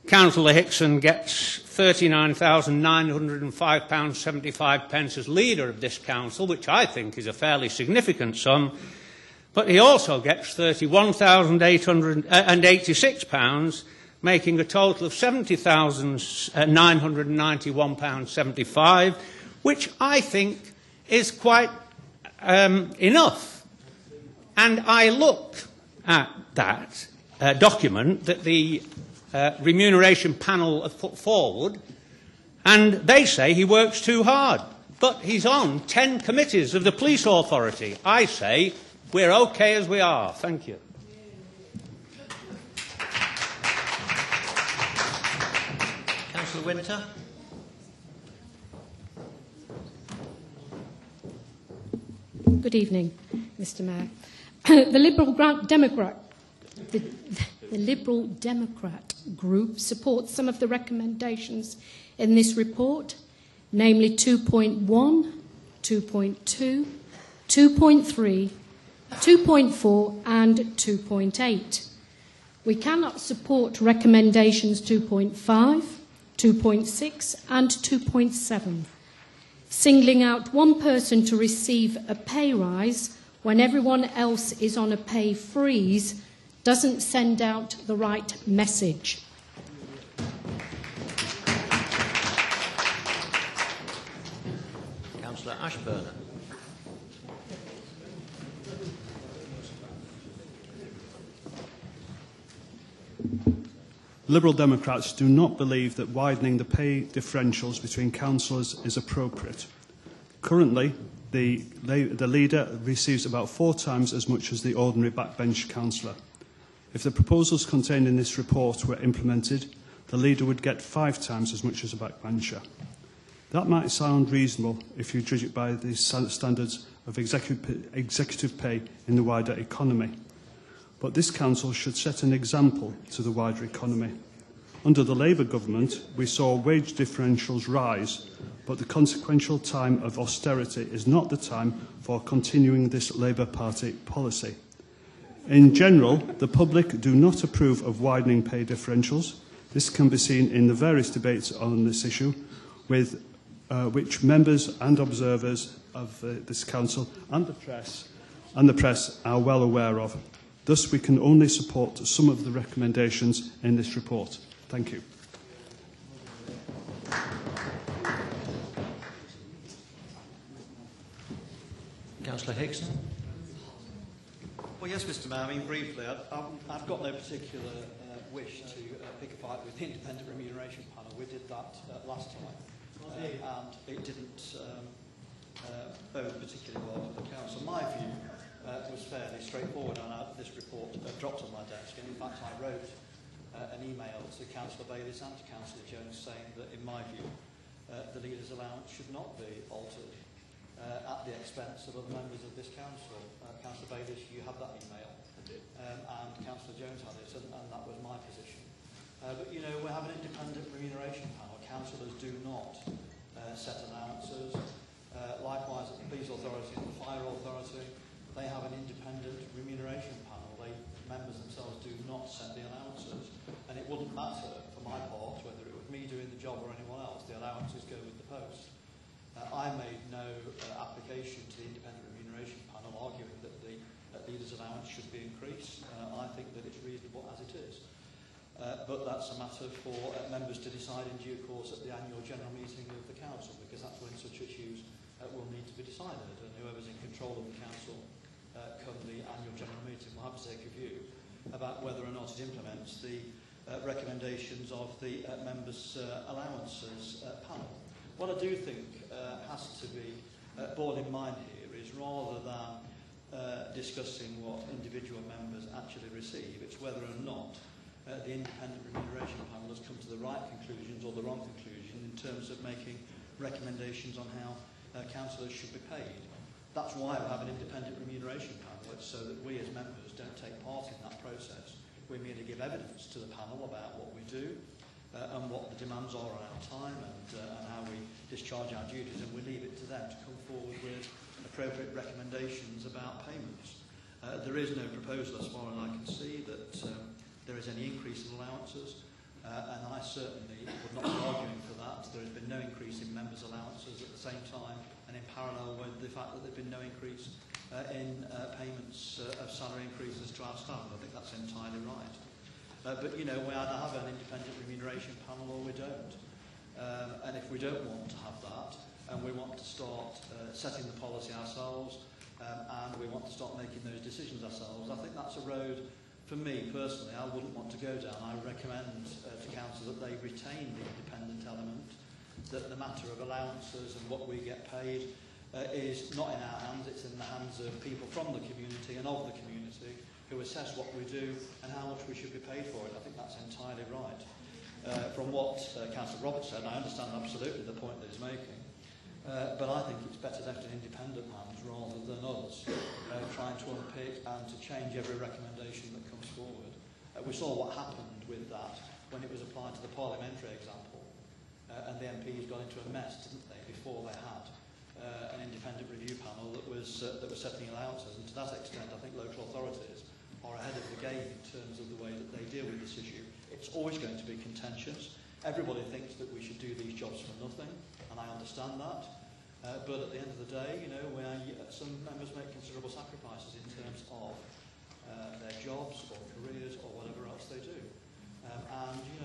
Councillor Hickson gets £39,905.75 as leader of this council, which I think is a fairly significant sum. But he also gets £31,886, making a total of £70,991.75, which I think is quite enough. And I looked at that document that the remuneration panel have put forward, and they say he works too hard. But he's on 10 committees of the Police Authority. I say we're okay as we are. Thank you. Councillor Winter. Good evening, Mr Mayor. The Liberal Democrat group supports some of the recommendations in this report. namely 2.1, 2.2, 2.3, 2.4 and 2.8. We cannot support recommendations 2.5, 2.6 and 2.7. Singling out one person to receive a pay rise when everyone else is on a pay freeze doesn't send out the right message. Councillor Ashburn. Liberal Democrats do not believe that widening the pay differentials between councillors is appropriate. Currently, the leader receives about 4 times as much as the ordinary backbench councillor. If the proposals contained in this report were implemented, the leader would get 5 times as much as a backbencher. That might sound reasonable if you judge it by the standards of executive pay in the wider economy. But this council should set an example to the wider economy. Under the Labour government, we saw wage differentials rise, but the consequential time of austerity is not the time for continuing this Labour Party policy. In general, the public do not approve of widening pay differentials. This can be seen in the various debates on this issue, with which members and observers of this council and the press are well aware of. Thus, we can only support some of the recommendations in this report. Thank you. Councillor Hickson. Well, yes, Mr Mayor. I mean, briefly, I've got no particular wish to pick a fight with the Independent Remuneration Panel. We did that last time, and it didn't bode particularly well for the council. My view was fairly straightforward, and this report dropped on my desk. And in fact, I wrote an email to Councillor Bayliss and to Councillor Jones saying that, in my view, the leader's allowance should not be altered at the expense of other members of this council. Councillor Bayliss, you have that email, and Councillor Jones had it, and that was my position. But, you know, we have an independent remuneration panel. Councillors do not set allowances. Likewise, at the Police Authority and the Fire Authority, they have an independent remuneration panel. Members themselves do not set the allowances, and it wouldn't matter, for my part, whether it was me doing the job or anyone else. The allowances go with the post. I made no application to the Independent Remuneration Panel arguing that the leader's allowance should be increased. I think that it's reasonable as it is. But that's a matter for members to decide in due course at the annual general meeting of the council, because that's when such issues will need to be decided, and whoever's in control of the council come the annual general meeting will have to take a view about whether or not it implements the recommendations of the members' allowances panel. What I do think has to be borne in mind here is, rather than discussing what individual members actually receive, it's whether or not the Independent Remuneration Panel has come to the right conclusions or the wrong conclusion in terms of making recommendations on how councillors should be paid. That's why we have an Independent Remuneration Panel. It's so that we as members don't take part in that process. We merely give evidence to the panel about what we do and what the demands are on our time and how we discharge our duties, and we leave it to them to come forward with appropriate recommendations about payments. There is no proposal, as far as I can see, that there is any increase in allowances, and I certainly would not be arguing for that. There has been no increase in members' allowances at the same time, and in parallel with the fact that there has been no increase in payments of salary increases to our staff. I think that's entirely right. But, you know, we either have an independent remuneration panel or we don't. And if we don't want to have that, and we want to start setting the policy ourselves, and we want to start making those decisions ourselves, I think that's a road, for me personally, I wouldn't want to go down. I recommend to council that they retain the independent element, that the matter of allowances and what we get paid is not in our hands, it's in the hands of people from the community and of the community who assess what we do and how much we should be paid for it. I think that's entirely right. From what Councillor Roberts said, I understand absolutely the point that he's making, but I think it's better left in independent hands rather than us trying to unpick and to change every recommendation that comes forward. We saw what happened with that when it was applied to the parliamentary example. and the MPs got into a mess, didn't they, before they had an independent review panel that was setting allowances. And to that extent, I think local authorities are ahead of the game in terms of the way that they deal with this issue. It's always going to be contentious. Everybody thinks that we should do these jobs for nothing, and I understand that. But at the end of the day, some members make considerable sacrifices in terms of their jobs or careers or whatever else they do.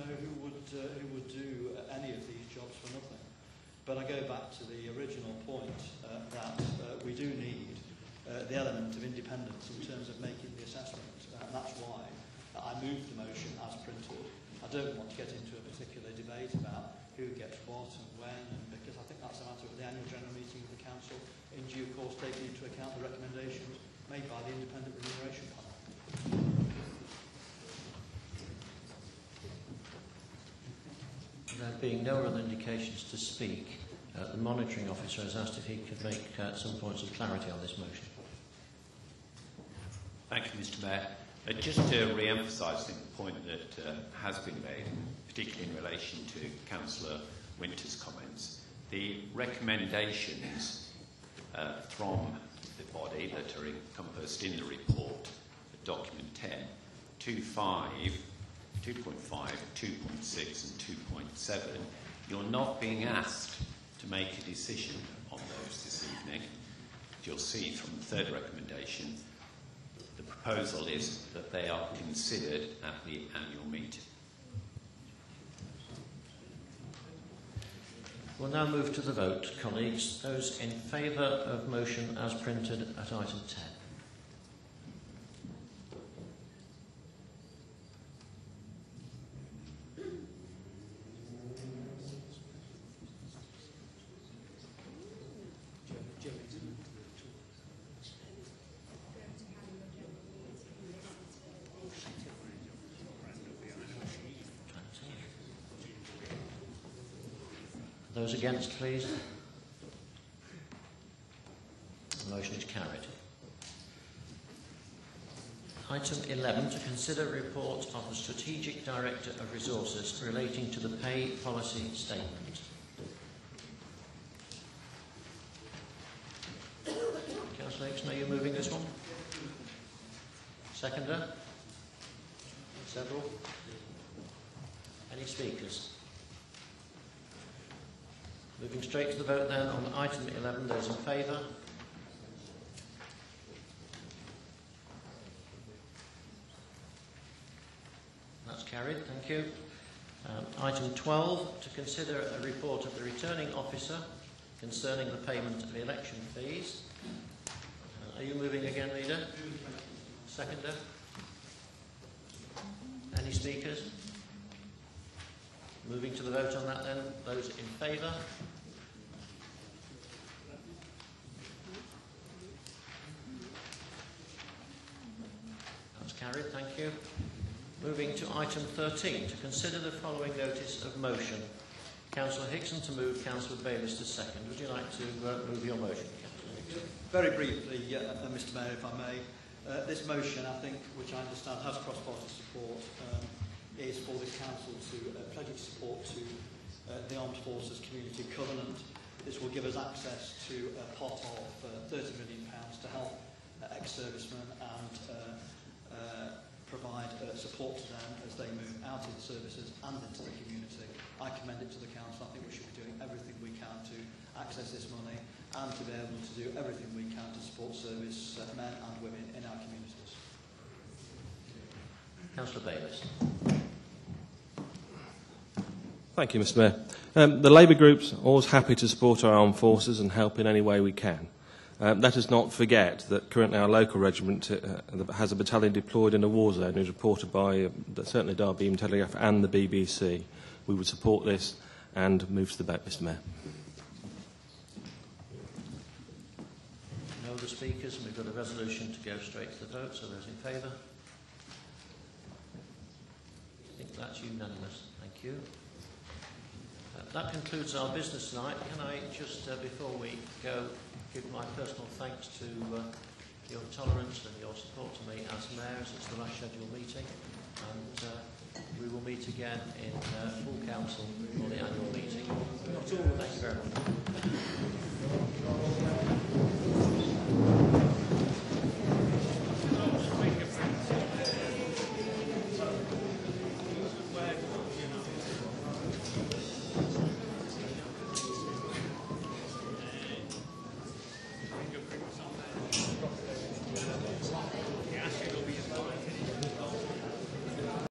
Who would do any of these jobs for nothing? But I go back to the original point that we do need the element of independence in terms of making the assessment. And that's why I moved the motion as printed. I don't want to get into a particular debate about who gets what and when, and because I think that's a matter of the annual general meeting of the council, in due course taking into account the recommendations made by the independent remuneration panel. There being no other indications to speak, the monitoring officer has asked if he could make some points of clarity on this motion. Thank you, Mr. Mayor. Just to re-emphasise the point that has been made, particularly in relation to Councillor Winter's comments, the recommendations from the body that are encompassed in the report, document 10, 2.5, 2.6 and 2.7, you're not being asked to make a decision on those this evening. You'll see from the third recommendation, the proposal is that they are considered at the annual meeting. We'll now move to the vote, colleagues. Those in favour of motion as printed at item 10. Those against, please. The motion is carried. Item 11, to consider a report of the Strategic Director of Resources relating to the pay policy statement. Councillor Hickson, are you moving this one? Seconder? Several? Any speakers? Moving straight to the vote then on item 11. Those in favour? That's carried. Thank you. Item 12, to consider a report of the returning officer concerning the payment of election fees. Are you moving again, Leader? Seconder? Any speakers? Moving to the vote on that then. Those in favour? That's carried, thank you. Moving to item 13, to consider the following notice of motion. Councillor Hickson to move, Councillor Bayliss to second. Would you like to move your motion, Councillor Hickson? Very briefly, Mr Mayor, if I may. This motion, I think, which I understand has cross-party support, is for this council to pledge its support to the Armed Forces Community Covenant. This will give us access to a pot of £30 million to help ex-servicemen and provide support to them as they move out of the services and into the community. I commend it to the council. I think we should be doing everything we can to access this money and to be able to do everything we can to support service men and women in our communities. Councillor Bayliss. Thank you, Mr Mayor. The Labour Group's always happy to support our armed forces and help in any way we can. Let us not forget that currently our local regiment has a battalion deployed in a war zone, as reported by certainly Derby Evening Telegraph and the BBC. We would support this and move to the vote, Mr Mayor. No other speakers, and we've got a resolution to go straight to the vote, so those in favour? I think that's unanimous. Thank you. That concludes our business tonight. Can I just, before we go, give my personal thanks to your tolerance and your support to me as Mayor, as it's the last scheduled meeting. and we will meet again in full council for the annual meeting. Thank you very much.